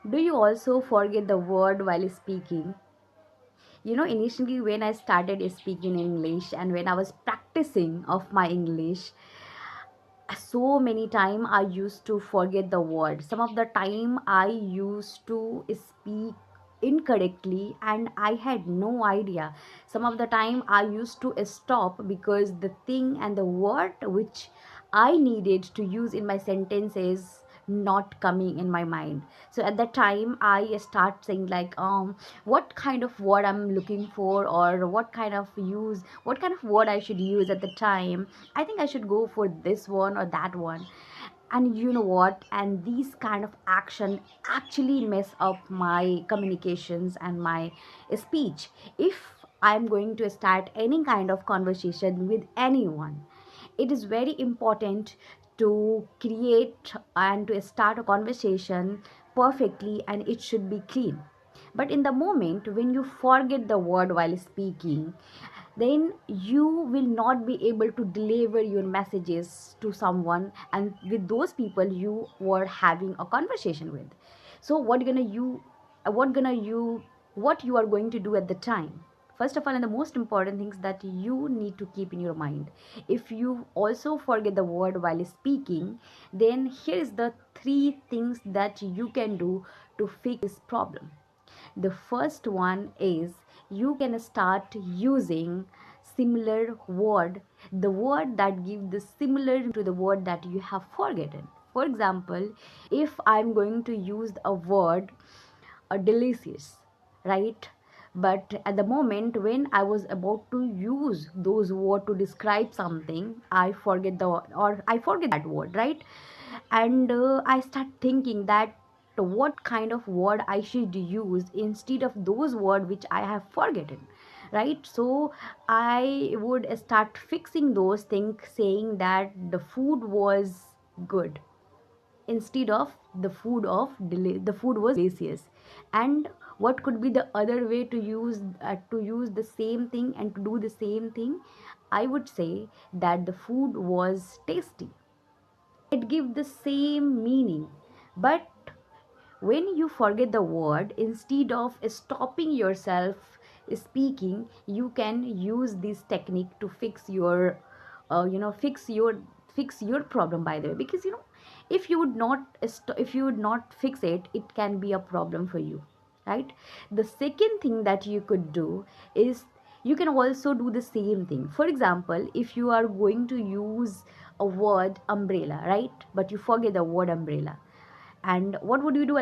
Do you also forget the word while speaking? Initially when I started speaking English and when I was practicing of my English, so many time I used to forget the word. Some of the time I used to speak incorrectly and I had no idea. Some of the time I used to stop because the thing and the word which I needed to use in my sentences not coming in my mind. So at that time I start saying like, what kind of word I'm looking for, or what kind of word I should use at the time. I think I should go for this one or that one. And you know what? And these kind of action actually mess up my communications and my speech. If I'm going to start any kind of conversation with anyone, it is very important to create and to start a conversation perfectly, and it should be clean. But in the moment when you forget the word while speaking, then you will not be able to deliver your messages to someone and with those people you were having a conversation with. So what gonna you what you are going to do at the time? First of all, and the most important things that you need to keep in your mind, if you also forget the word while speaking, then here is the three things that you can do to fix this problem. The first one is you can start using similar word, the word that give the similar to the word that you have forgotten. For example, if I'm going to use a word, delicious, right? But at the moment when I was about to use those words to describe something, I forget that word, right? And I start thinking that what kind of word I should use instead of those words which I have forgotten, right? So I would start fixing those things, saying that the food was good instead of the food was delicious. And what could be the other way to use the same thing and to do the same thing? I would say that the food was tasty. It gives the same meaning. But when you forget the word, instead of stopping yourself speaking, you can use this technique to fix your you know fix your problem, by the way. Because if you would if you would not fix it, it can be a problem for you, right? The second thing that you could do is you can also do the same thing. For example, if you are going to use a word umbrella, right, but you forget the word umbrella, and what would you do